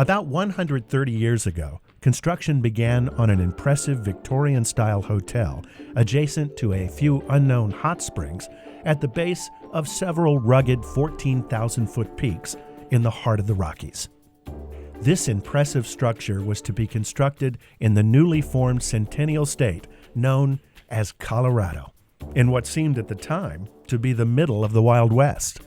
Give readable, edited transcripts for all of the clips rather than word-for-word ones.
About 130 years ago, construction began on an impressive Victorian-style hotel adjacent to a few unknown hot springs at the base of several rugged 14,000-foot peaks in the heart of the Rockies. This impressive structure was to be constructed in the newly formed Centennial State known as Colorado, in what seemed at the time to be the middle of the Wild West.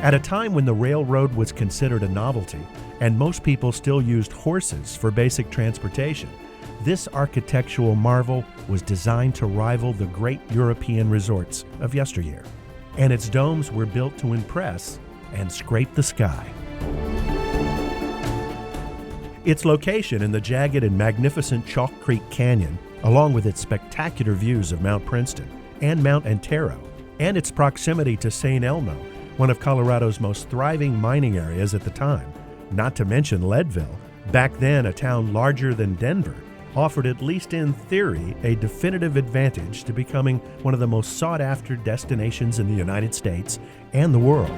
At a time when the railroad was considered a novelty and most people still used horses for basic transportation, this architectural marvel was designed to rival the great European resorts of yesteryear, and its domes were built to impress and scrape the sky. Its location in the jagged and magnificent Chalk Creek Canyon, along with its spectacular views of Mount Princeton and Mount Antero, and its proximity to St. Elmo, one of Colorado's most thriving mining areas at the time, not to mention Leadville, back then a town larger than Denver, offered, at least in theory, a definitive advantage to becoming one of the most sought-after destinations in the United States and the world.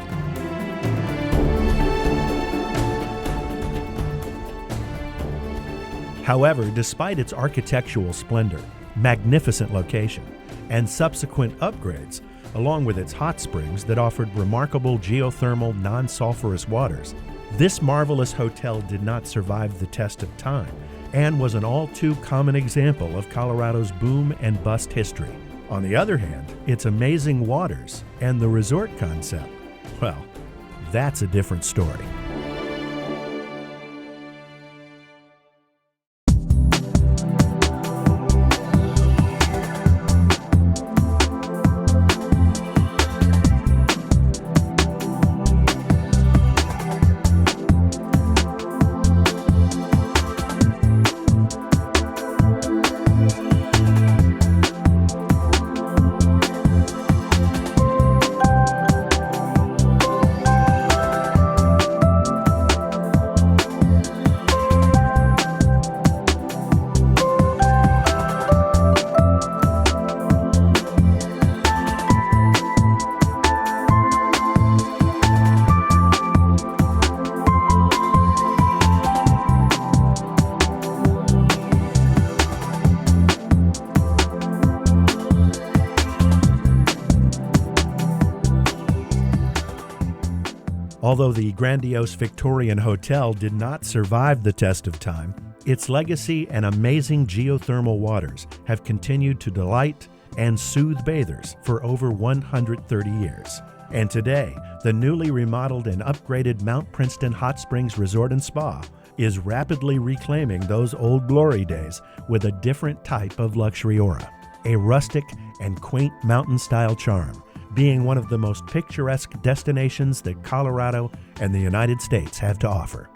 However, despite its architectural splendor, magnificent location, and subsequent upgrades, along with its hot springs that offered remarkable geothermal non-sulfurous waters, this marvelous hotel did not survive the test of time and was an all-too-common example of Colorado's boom and bust history. On the other hand, its amazing waters and the resort concept, well, that's a different story. Although the grandiose Victorian hotel did not survive the test of time, its legacy and amazing geothermal waters have continued to delight and soothe bathers for over 130 years. And today, the newly remodeled and upgraded Mount Princeton Hot Springs Resort and Spa is rapidly reclaiming those old glory days with a different type of luxury aura, a rustic and quaint mountain-style charm, being one of the most picturesque destinations that Colorado and the United States have to offer.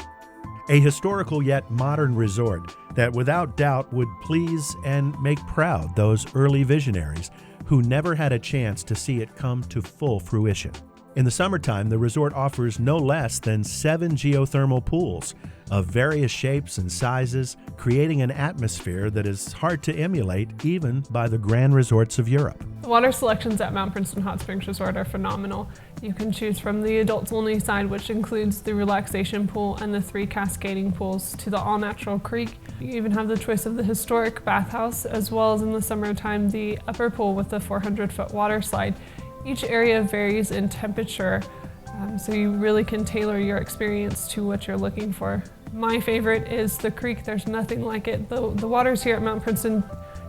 A historical yet modern resort that without doubt would please and make proud those early visionaries who never had a chance to see it come to full fruition. In the summertime, the resort offers no less than 7 geothermal pools of various shapes and sizes, creating an atmosphere that is hard to emulate even by the grand resorts of Europe. The water selections at Mount Princeton Hot Springs Resort are phenomenal. You can choose from the adults-only side, which includes the relaxation pool and the 3 cascading pools, to the all-natural creek. You even have the choice of the historic bathhouse, as well as in the summertime, the upper pool with the 400-foot water slide. Each area varies in temperature, so you really can tailor your experience to what you're looking for. My favorite is the creek. There's nothing like it. The waters here at Mount Princeton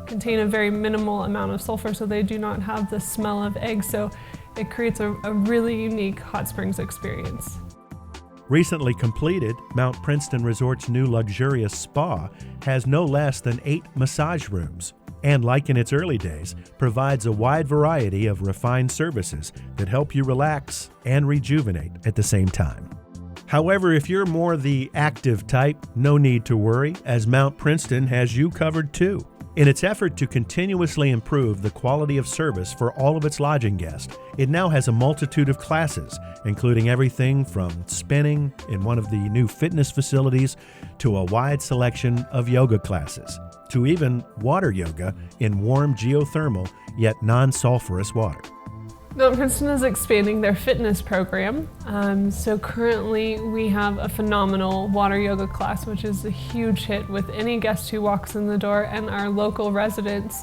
contain a very minimal amount of sulfur, so they do not have the smell of eggs, so it creates a really unique hot springs experience. Recently completed, Mount Princeton Resort's new luxurious spa has no less than 8 massage rooms, and like in its early days, provides a wide variety of refined services that help you relax and rejuvenate at the same time. However, if you're more the active type, no need to worry, as Mount Princeton has you covered too. In its effort to continuously improve the quality of service for all of its lodging guests, it now has a multitude of classes, including everything from spinning in one of the new fitness facilities to a wide selection of yoga classes, to even water yoga in warm geothermal yet non-sulfurous water. Mount Princeton is expanding their fitness program. So currently we have a phenomenal water yoga class, which is a huge hit with any guest who walks in the door and our local residents.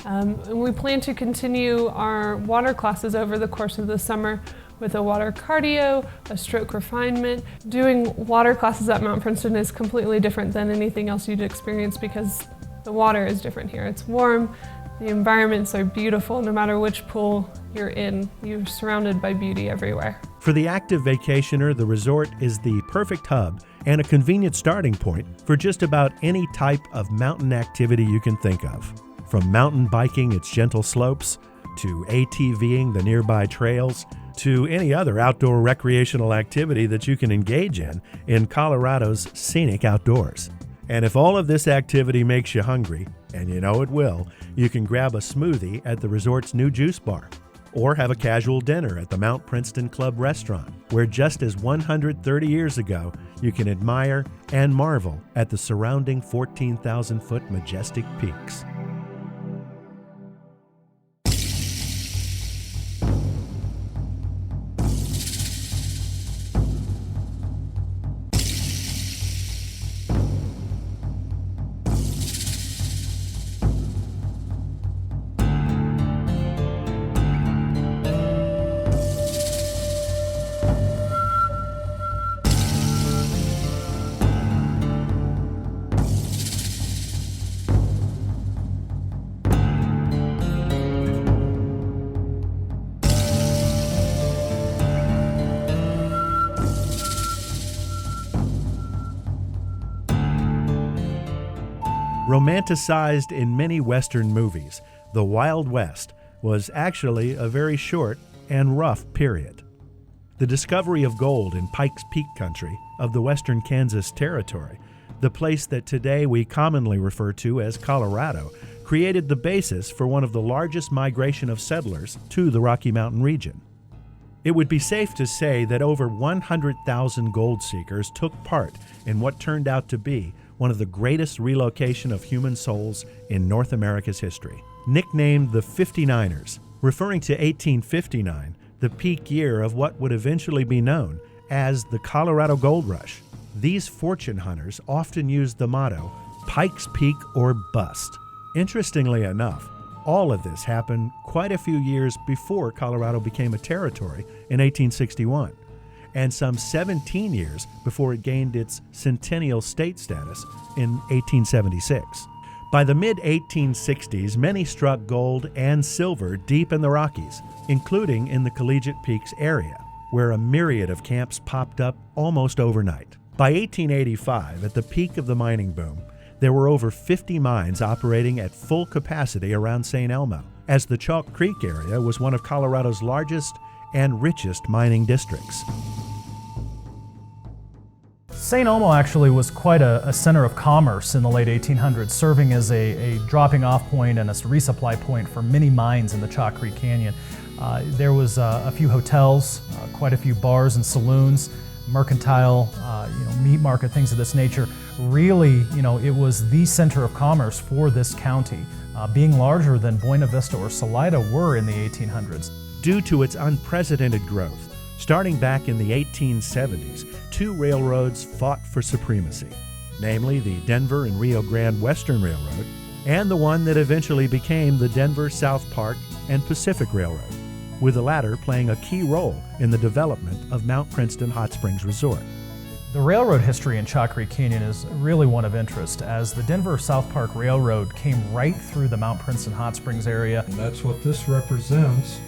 And we plan to continue our water classes over the course of the summer with a water cardio, a stroke refinement. Doing water classes at Mount Princeton is completely different than anything else you'd experience because the water is different here. It's warm. The environments are beautiful. No matter which pool you're in, you're surrounded by beauty everywhere. For the active vacationer, the resort is the perfect hub and a convenient starting point for just about any type of mountain activity you can think of. From mountain biking its gentle slopes, to ATVing the nearby trails, to any other outdoor recreational activity that you can engage in Colorado's scenic outdoors. And if all of this activity makes you hungry, and you know it will, you can grab a smoothie at the resort's new juice bar, or have a casual dinner at the Mount Princeton Club restaurant, where just as 130 years ago, you can admire and marvel at the surrounding 14,000-foot majestic peaks. Romanticized in many Western movies, the Wild West was actually a very short and rough period. The discovery of gold in Pikes Peak country of the western Kansas Territory, the place that today we commonly refer to as Colorado, created the basis for one of the largest migration of settlers to the Rocky Mountain region. It would be safe to say that over 100,000 gold seekers took part in what turned out to be one of the greatest relocation of human souls in North America's history. Nicknamed the 59ers, referring to 1859, the peak year of what would eventually be known as the Colorado Gold Rush. These fortune hunters often used the motto, Pikes Peak or bust. Interestingly enough, all of this happened quite a few years before Colorado became a territory in 1861. And some 17 years before it gained its centennial state status in 1876. By the mid-1860s, many struck gold and silver deep in the Rockies, including in the Collegiate Peaks area, where a myriad of camps popped up almost overnight. By 1885, at the peak of the mining boom, there were over 50 mines operating at full capacity around St. Elmo, as the Chalk Creek area was one of Colorado's largest and richest mining districts. St. Elmo actually was quite a center of commerce in the late 1800s, serving as a dropping off point and a resupply point for many mines in the Chalk Creek Canyon. There was a few hotels, quite a few bars and saloons, mercantile, meat market, things of this nature. Really, it was the center of commerce for this county, being larger than Buena Vista or Salida were in the 1800s. Due to its unprecedented growth, starting back in the 1870s, two railroads fought for supremacy, namely the Denver and Rio Grande Western Railroad and the one that eventually became the Denver, South Park, and Pacific Railroad, with the latter playing a key role in the development of Mount Princeton Hot Springs Resort. The railroad history in Chalk Creek Canyon is really one of interest, as the Denver South Park Railroad came right through the Mount Princeton Hot Springs area. And that's what this represents.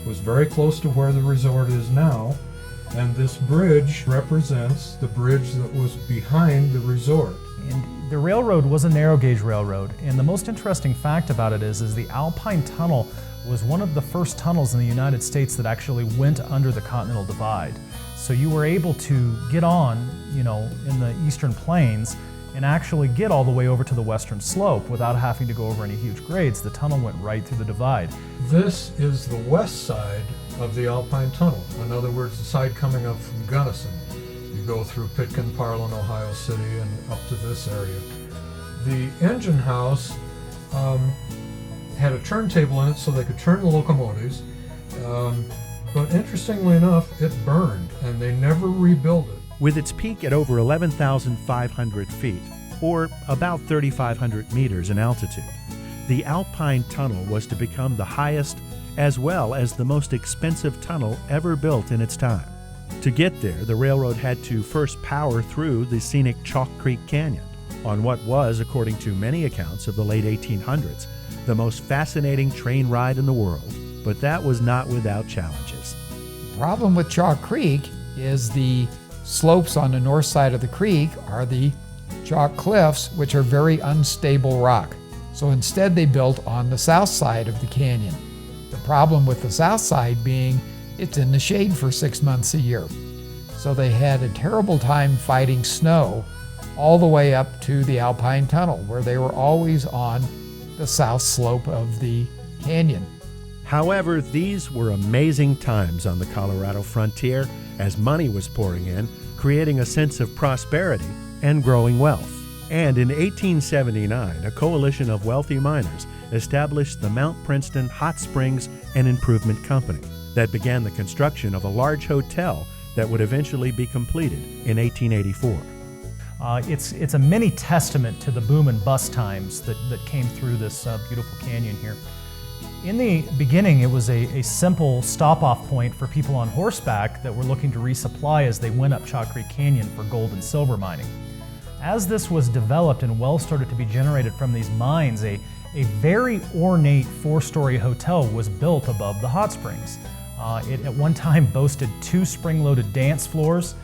Was very close to where the resort is now, and this bridge represents the bridge that was behind the resort. And the railroad was a narrow gauge railroad, and the most interesting fact about it is the Alpine Tunnel was one of the first tunnels in the United States that actually went under the Continental Divide. So you were able to get on, in the eastern plains and actually get all the way over to the western slope without having to go over any huge grades. The tunnel went right through the divide. This is the west side of the Alpine Tunnel. In other words, the side coming up from Gunnison. You go through Pitkin, Parlin, Ohio City, and up to this area. The engine house had a turntable in it so they could turn the locomotives. But interestingly enough, it burned, and they never rebuilt it. With its peak at over 11,500 feet, or about 3,500 meters in altitude, the Alpine Tunnel was to become the highest as well as the most expensive tunnel ever built in its time. To get there, the railroad had to first power through the scenic Chalk Creek Canyon on what was, according to many accounts of the late 1800s, the most fascinating train ride in the world. But that was not without challenges. The problem with Chalk Creek is the slopes on the north side of the creek are the chalk cliffs, which are very unstable rock. So instead they built on the south side of the canyon. The problem with the south side being it's in the shade for 6 months a year. So they had a terrible time fighting snow all the way up to the Alpine Tunnel, where they were always on the south slope of the canyon. However, these were amazing times on the Colorado frontier as money was pouring in, creating a sense of prosperity and growing wealth. And in 1879, a coalition of wealthy miners established the Mount Princeton Hot Springs and Improvement Company that began the construction of a large hotel that would eventually be completed in 1884. It's a mini testament to the boom and bust times that came through this beautiful canyon here. In the beginning, it was a simple stop-off point for people on horseback that were looking to resupply as they went up Chalk Creek Canyon for gold and silver mining. As this was developed and wells started to be generated from these mines, a very ornate 4-story hotel was built above the hot springs. It at one time boasted 2 spring-loaded dance floors,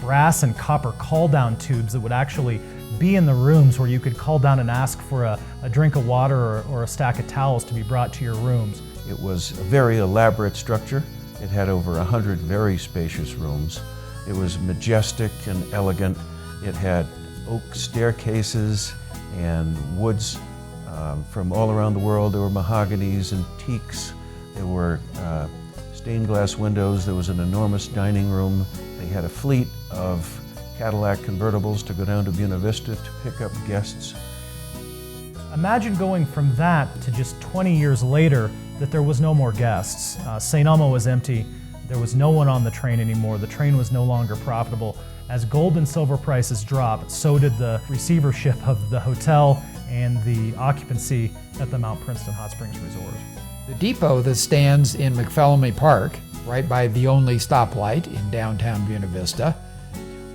brass and copper call-down tubes that would actually be in the rooms where you could call down and ask for a drink of water or a stack of towels to be brought to your rooms. It was a very elaborate structure. It had over 100 very spacious rooms. It was majestic and elegant. It had oak staircases and woods from all around the world. There were mahoganies and teaks. There were stained glass windows. There was an enormous dining room. They had a fleet of Cadillac convertibles to go down to Buena Vista to pick up guests. Imagine going from that to just 20 years later that there was no more guests. St. Elmo was empty. There was no one on the train anymore. The train was no longer profitable. As gold and silver prices dropped, so did the receivership of the hotel and the occupancy at the Mount Princeton Hot Springs Resort. The depot that stands in McPhellamy Park, right by the only stoplight in downtown Buena Vista,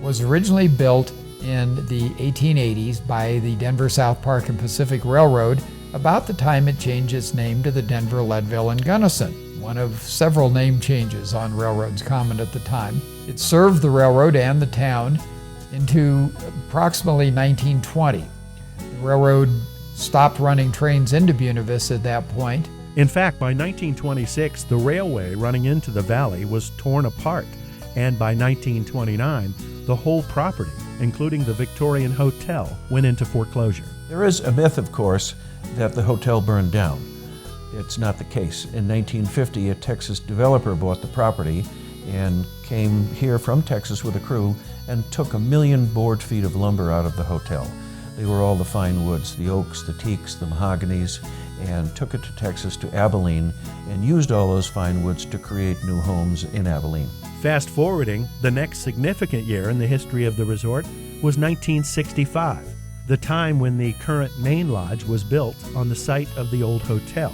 was originally built in the 1880s by the Denver South Park and Pacific Railroad about the time it changed its name to the Denver, Leadville, and Gunnison, one of several name changes on railroads common at the time. It served the railroad and the town into approximately 1920. The railroad stopped running trains into Buena Vista at that point. In fact, by 1926, the railway running into the valley was torn apart, and by 1929, the whole property, including the Victorian Hotel, went into foreclosure. There is a myth, of course, that the hotel burned down. It's not the case. In 1950, a Texas developer bought the property and came here from Texas with a crew and took 1 million board feet of lumber out of the hotel. They were all the fine woods, the oaks, the teaks, the mahoganies, and took it to Texas, to Abilene, and used all those fine woods to create new homes in Abilene. Fast forwarding, the next significant year in the history of the resort was 1965, the time when the current main lodge was built on the site of the old hotel.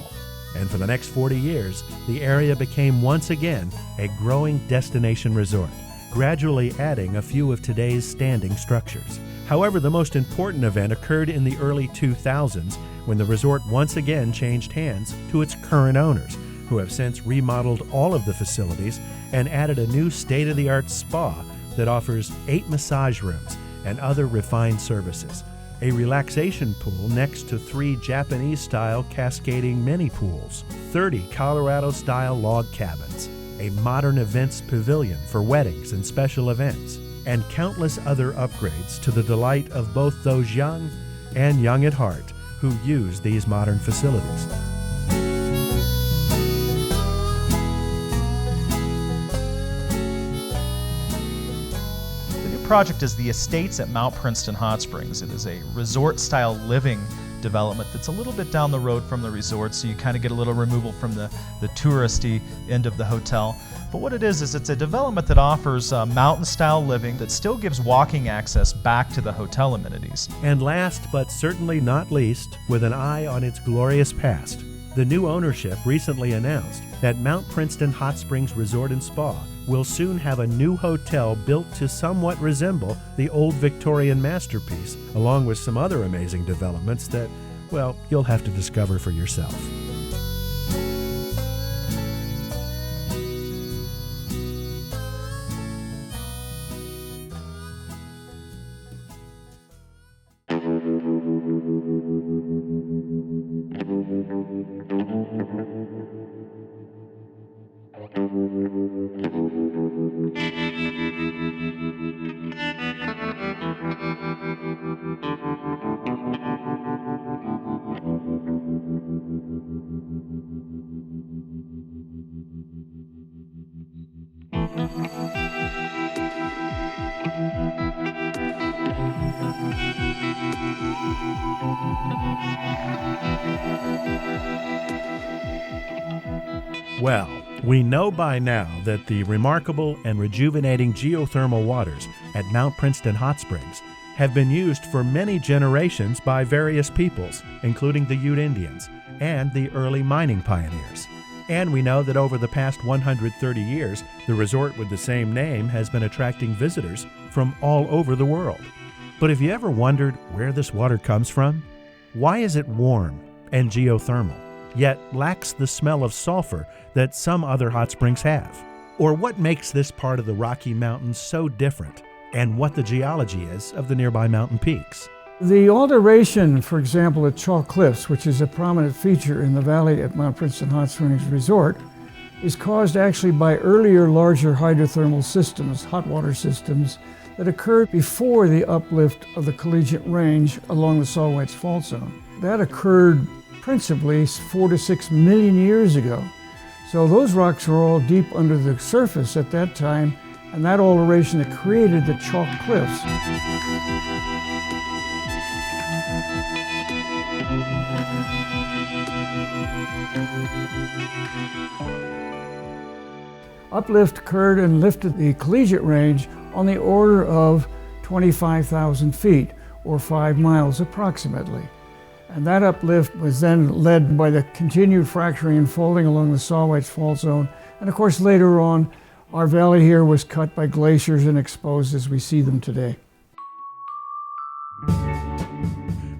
And for the next 40 years, the area became once again a growing destination resort, gradually adding a few of today's standing structures. However, the most important event occurred in the early 2000s when the resort once again changed hands to its current owners, who have since remodeled all of the facilities and added a new state-of-the-art spa that offers 8 massage rooms and other refined services, a relaxation pool next to 3 Japanese-style cascading mini pools, 30 Colorado-style log cabins, a modern events pavilion for weddings and special events, and countless other upgrades to the delight of both those young and young at heart who use these modern facilities. The new project is the Estates at Mount Princeton Hot Springs. It is a resort-style living development that's a little bit down the road from the resort, so you kind of get a little removal from the touristy end of the hotel. But what it is it's a development that offers mountain-style living that still gives walking access back to the hotel amenities. And last but certainly not least, with an eye on its glorious past, the new ownership recently announced that Mount Princeton Hot Springs Resort and Spa will soon have a new hotel built to somewhat resemble the old Victorian masterpiece, along with some other amazing developments that, well, you'll have to discover for yourself. Well, we know by now that the remarkable and rejuvenating geothermal waters at Mount Princeton Hot Springs have been used for many generations by various peoples, including the Ute Indians and the early mining pioneers. And we know that over the past 130 years, the resort with the same name has been attracting visitors from all over the world. But have you ever wondered where this water comes from? Why is it warm and geothermal, yet lacks the smell of sulfur that some other hot springs have? Or what makes this part of the Rocky Mountains so different, and what the geology is of the nearby mountain peaks? The alteration, for example, at Chalk Cliffs, which is a prominent feature in the valley at Mount Princeton Hot Springs Resort, is caused actually by earlier larger hydrothermal systems, hot water systems, that occurred before the uplift of the collegiate range along the Saltwhite's Fault Zone. That occurred principally 4 to 6 million years ago. So those rocks were all deep under the surface at that time, and that alteration that created the Chalk Cliffs. Uplift occurred and lifted the collegiate range on the order of 25,000 feet, or 5 miles approximately. And that uplift was then led by the continued fracturing and folding along the Saltwhite's Fault Zone. And of course, later on, our valley here was cut by glaciers and exposed as we see them today.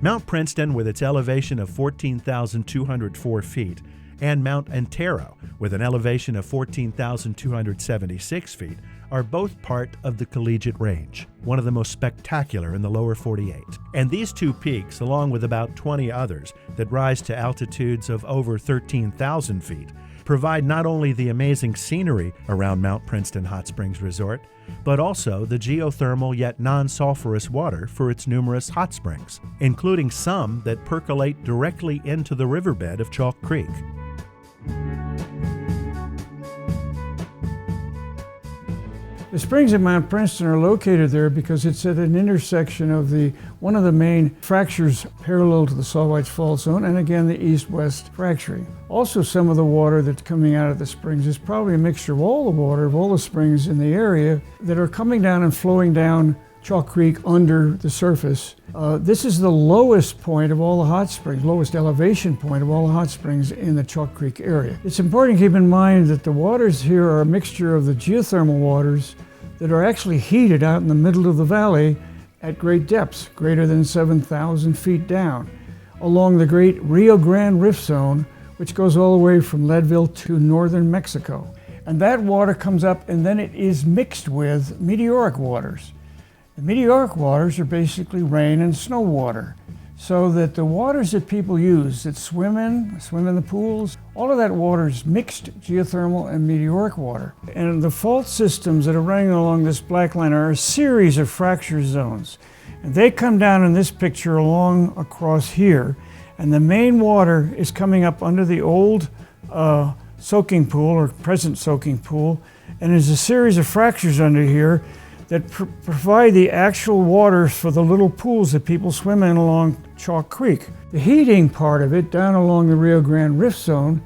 Mount Princeton, with its elevation of 14,204 feet, and Mount Antero, with an elevation of 14,276 feet, are both part of the Collegiate Range, one of the most spectacular in the lower 48. And these two peaks, along with about 20 others that rise to altitudes of over 13,000 feet, provide not only the amazing scenery around Mount Princeton Hot Springs Resort, but also the geothermal yet non-sulfurous water for its numerous hot springs, including some that percolate directly into the riverbed of Chalk Creek. The springs at Mount Princeton are located there because it's at an intersection of one of the main fractures parallel to the Saltwhite's Fault Zone, and again the east-west fracturing. Also, some of the water that's coming out of the springs is probably a mixture of all the water of all the springs in the area that are coming down and flowing down Chalk Creek under the surface. This is the lowest point of all the hot springs, lowest elevation point of all the hot springs in the Chalk Creek area. It's important to keep in mind that the waters here are a mixture of the geothermal waters that are actually heated out in the middle of the valley at great depths, greater than 7,000 feet down, along the great Rio Grande Rift Zone, which goes all the way from Leadville to northern Mexico. And that water comes up and then it is mixed with meteoric waters. The meteoric waters are basically rain and snow water. so that the waters that people use, that swim in the pools, all of that water is mixed geothermal and meteoric water. And the fault systems that are running along this black line are a series of fracture zones. And they come down in this picture along across here, and the main water is coming up under the old soaking pool, or present soaking pool, and there's a series of fractures under here that provide the actual water for the little pools that people swim in along Chalk Creek. The heating part of it down along the Rio Grande Rift Zone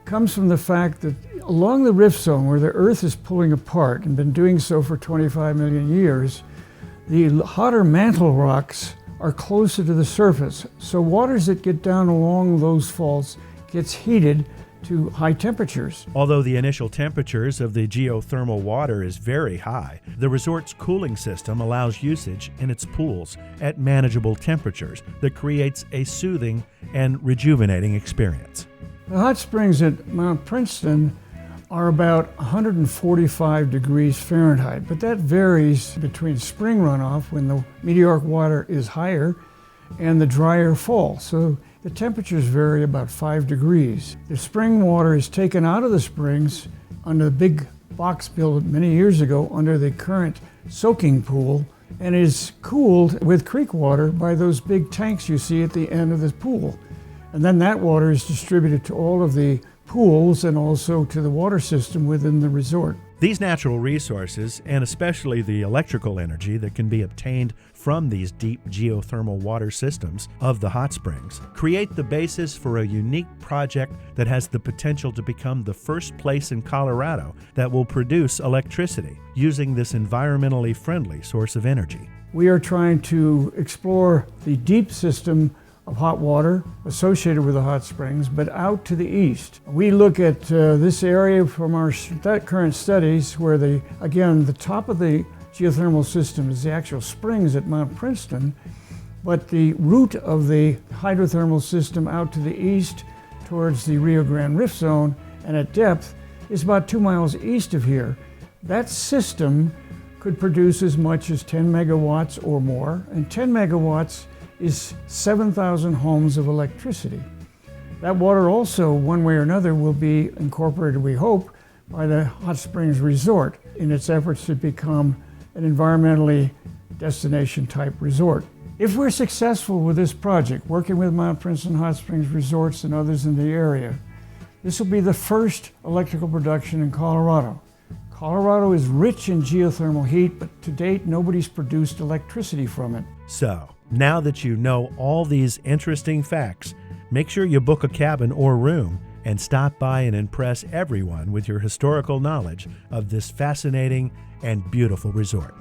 comes from the fact that along the rift zone where the Earth is pulling apart and been doing so for 25 million years, the hotter mantle rocks are closer to the surface. So waters that get down along those faults gets heated to high temperatures. Although the initial temperatures of the geothermal water is very high, the resort's cooling system allows usage in its pools at manageable temperatures that creates a soothing and rejuvenating experience. The hot springs at Mount Princeton are about 145 degrees Fahrenheit, but that varies between spring runoff, when the meteoric water is higher, and the drier fall. So the temperatures vary about 5 degrees. The spring water is taken out of the springs under the big box built many years ago under the current soaking pool, and is cooled with creek water by those big tanks you see at the end of the pool. And then that water is distributed to all of the pools and also to the water system within the resort. These natural resources, and especially the electrical energy that can be obtained from these deep geothermal water systems of the hot springs, create the basis for a unique project that has the potential to become the first place in Colorado that will produce electricity using this environmentally friendly source of energy. We are trying to explore the deep system of hot water associated with the hot springs, but out to the east. We look at this area from our current studies where the top of the geothermal system is the actual springs at Mount Princeton, but the root of the hydrothermal system out to the east towards the Rio Grande Rift Zone and at depth is about 2 miles east of here. That system could produce as much as 10 megawatts or more, and 10 megawatts is 7,000 homes of electricity. That water also, one way or another, will be incorporated, we hope, by the Hot Springs Resort in its efforts to become an environmentally destination-type resort. If we're successful with this project, working with Mount Princeton Hot Springs Resorts and others in the area, this will be the first electrical production in Colorado. Colorado is rich in geothermal heat, but to date, nobody's produced electricity from it. So, now that you know all these interesting facts, make sure you book a cabin or room and stop by and impress everyone with your historical knowledge of this fascinating and beautiful resort.